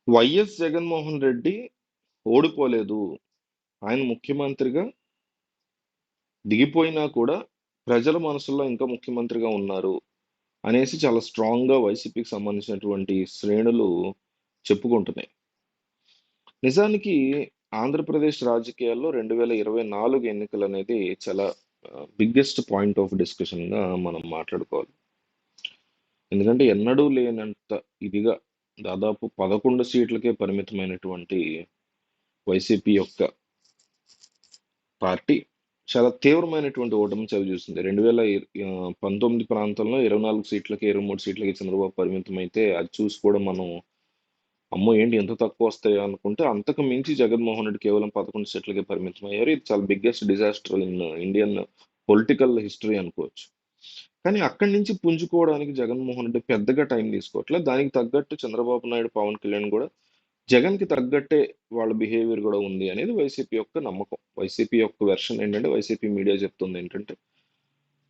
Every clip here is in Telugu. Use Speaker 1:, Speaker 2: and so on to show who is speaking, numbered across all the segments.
Speaker 1: వైఎస్ జగన్మోహన్ రెడ్డి ఓడిపోలేదు. ఆయన ముఖ్యమంత్రిగా దిగిపోయినా కూడా ప్రజల మనసుల్లో ఇంకా ముఖ్యమంత్రిగా ఉన్నారు అనేసి చాలా స్ట్రాంగ్‌గా వైసీపీకి సంబంధించినటువంటి శ్రేణులు చెప్పుకుంటున్నాయి. నిజానికి ఆంధ్రప్రదేశ్ రాజకీయాల్లో 2024 ఎన్నికలనేది చాలా బిగ్గెస్ట్ పాయింట్ ఆఫ్ డిస్కషన్‌గా మనం మాట్లాడుకోవాలి. ఎందుకంటే ఎన్నడూ లేనంత ఇదిగా దాదాపు 11 సీట్లకే పరిమితమైనటువంటి వైసీపీ యొక్క పార్టీ చాలా తీవ్రమైనటువంటి ఓటమి చవిచూసింది. 2019 ప్రాంతంలో 24 సీట్లకి, 23 సీట్లకి చంద్రబాబు పరిమితమైతే అది చూసి కూడా మనం అమ్మో! ఏంటి ఇంత తక్కువ వస్తాయా అనుకుంటే అంతకు మించి జగన్మోహన్ రెడ్డి కేవలం 11 సీట్లకే పరిమితమయ్యారు. ఇది చాలా biggest disaster in Indian political history అనుకోవచ్చు. కానీ అక్కడి నుంచి పుంజుకోవడానికి జగన్మోహన్ రెడ్డి పెద్దగా టైం తీసుకోవట్లే. దానికి తగ్గట్టు చంద్రబాబు నాయుడు, పవన్ కళ్యాణ్ కూడా జగన్‌కి తగ్గట్టే వాళ్ళ బిహేవియర్ గూడా ఉంది అనేది వైసీపీ యొక్క నమ్మకం. వైసీపీ యొక్క వెర్షన్ ఏంటంటే, వైసీపీ మీడియా చెప్తుందేంటంటే,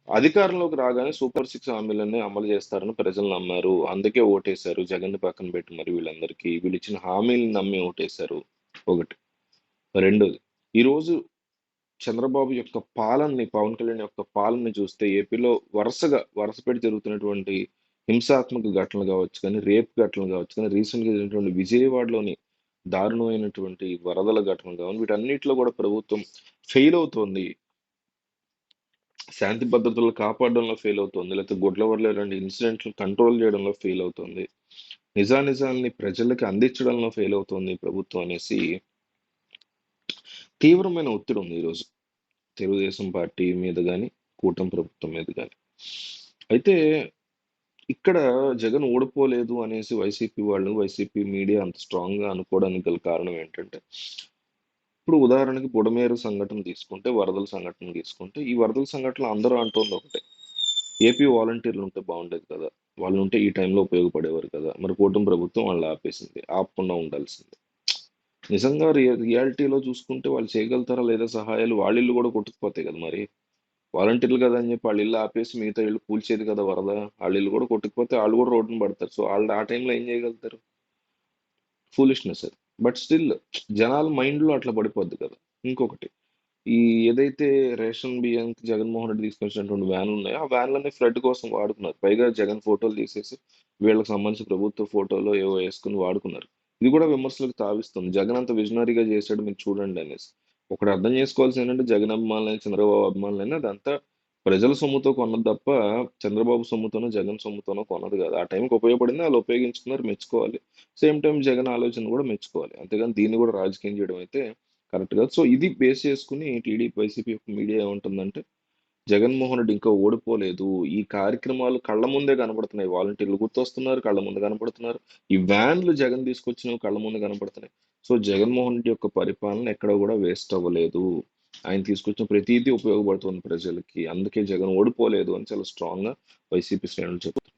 Speaker 1: అధికారంలోకి రాగానే సూపర్ 6 హామీలన్నీ అమలు చేస్తారని ప్రజలు నమ్మారు. అందుకే ఓటేశారు. జగన్‌ని పక్కన పెట్టి మరి వీళ్ళందరికీ. వీళ్ళిచ్చిన హామీలను నమ్మి ఓటేశారు. ఒకటి. రెండోది, ఈరోజు చంద్రబాబు యొక్క పాలనని, పవన్ కళ్యాణ్ యొక్క పాలనని చూస్తే ఏపీలో వరుసపెట్టి జరుగుతున్నటువంటి హింసాత్మక ఘటనలు కావచ్చు కానీ, రేప్ ఘటనలు కావచ్చు కానీ, రీసెంట్‌గా జరిగినటువంటి విజయవాడలోని దారుణమైనటువంటి వరదల ఘటనలు కావాలి, వీటన్నిటిలో కూడా ప్రభుత్వం ఫెయిల్ అవుతోంది. శాంతి భద్రతలు కాపాడడంలో ఫెయిల్ అవుతోంది. లేకపోతే గుడ్లవరలో ఇలాంటి ఇన్సిడెంట్‌లు కంట్రోల్ చేయడంలో ఫెయిల్ అవుతోంది. నిజానిజాల్ని ప్రజలకి అందించడంలో ఫెయిల్ అవుతోంది ఈ ప్రభుత్వం అనేసి తీవ్రమైన ఒత్తిడి ఉంది ఈరోజు. తెలుగుదేశం పార్టీ మీద గాని, కూటమి ప్రభుత్వం మీద గాని. అయితే ఇక్కడ జగన్ ఓడిపోలేదు అనేసి వైసీపీ వాళ్ళు, వైసీపీ మీడియా అంత స్ట్రాంగ్‌గా అనుకోవడానికి గల కారణం ఏంటంటే, ఇప్పుడు ఉదాహరణకి బుడమేరు సంఘటన తీసుకుంటే, వరదల సంఘటన తీసుకుంటే, ఈ వరదల సంఘటనలో అందరూ అంటోంది ఒకటే. ఏపీ వాలంటీర్లు ఉంటే బాగుండేది కదా! వాళ్ళు ఉంటే ఈ టైంలో ఉపయోగపడేవారు కదా! మరి కూటమి ప్రభుత్వం వాళ్ళని ఆపేసింది. ఆపకుండా ఉండాల్సింది. నిజంగా రియాలిటీలో చూసుకుంటే వాళ్ళు చేయగలుగుతారా లేదా సహాయాలు? వాళ్ళ ఇల్లు కూడా కొట్టుకుపోతాయి కదా మరి. వాలంటీర్లు కదా అని చెప్పి వాళ్ళ ఇల్లు ఆపేసి మిగతా ఇల్లు కూల్చేది కదా వరద. వాళ్ళ ఇల్లు కూడా కొట్టుకుపోతే వాళ్ళు కూడా రోడ్డున పడతారు. సో వాళ్ళు ఆ టైంలో ఏం చేయగలుగుతారు? ఫూలిష్‌నెస్ అది. బట్ స్టిల్ జనాల మైండ్‌లో అట్లా పడిపోద్ది కదా! ఇంకొకటి, ఈ ఏదైతే రేషన్ బియ్యానికి జగన్మోహన్ రెడ్డి తీసుకొచ్చినటువంటి వ్యాన్లు ఉన్నాయో, ఆ వ్యాన్లన్నీ ఫ్లడ్ కోసం వాడుకున్నారు. పైగా జగన్ ఫోటోలు తీసేసి వీళ్ళకి సంబంధించి ప్రభుత్వ ఫోటోలో ఏవో యేసుకొని వాడుకున్నారు. ఇది కూడా విమర్శలకు తావిస్తుంది. జగన్ అంత విజనరీగా చేశాడు మీరు చూడండి అనేసి. ఒకటి అర్థం చేసుకోవాల్సింది ఏంటంటే జగన్ అభిమానులైన, చంద్రబాబు అభిమానులైనా అదంతా ప్రజల సొమ్ముతో కొన్నది తప్ప చంద్రబాబు సొమ్ముతోనో, జగన్ సొమ్ముతోనో కొన్నది కాదు. ఆ టైంకి ఉపయోగపడింది. ఆళ్ళు ఉపయోగించుకున్నారు, మెచ్చుకోవాలి. సేమ్ టైమ్ జగన్ ఆలోచన కూడా మెచ్చుకోవాలి. అంతేగాని దీన్ని కూడా రాజకీయం చేయడం అయితే కరెక్ట్ కాదు. సో ఇది బేస్ చేసుకొని టీడీపీ, వైసీపీ యొక్క మీడియా ఏమంటుందంటే, జగన్మోహన్ రెడ్డి ఇంకా ఓడిపోలేదు. ఈ కార్యక్రమాలు కళ్ళ ముందే కనపడుతున్నాయి. వాలంటీర్లు గుర్తొస్తున్నారు, కళ్ళ ముందు కనపడుతున్నారు. ఈ వ్యాన్లు జగన్ తీసుకొచ్చినవి కళ్ళ ముందు కనపడుతున్నాయి. సో జగన్మోహన్ రెడ్డి యొక్క పరిపాలన ఎక్కడ కూడా వేస్ట్ అవ్వలేదు. ఆయన తీసుకొచ్చిన ప్రతీదీ ఉపయోగపడుతుంది ప్రజలకి. అందుకే జగన్ ఓడిపోలేదు అని చాలా స్ట్రాంగ్‌గా వైసీపీ శ్రేణులు చెప్తున్నారు.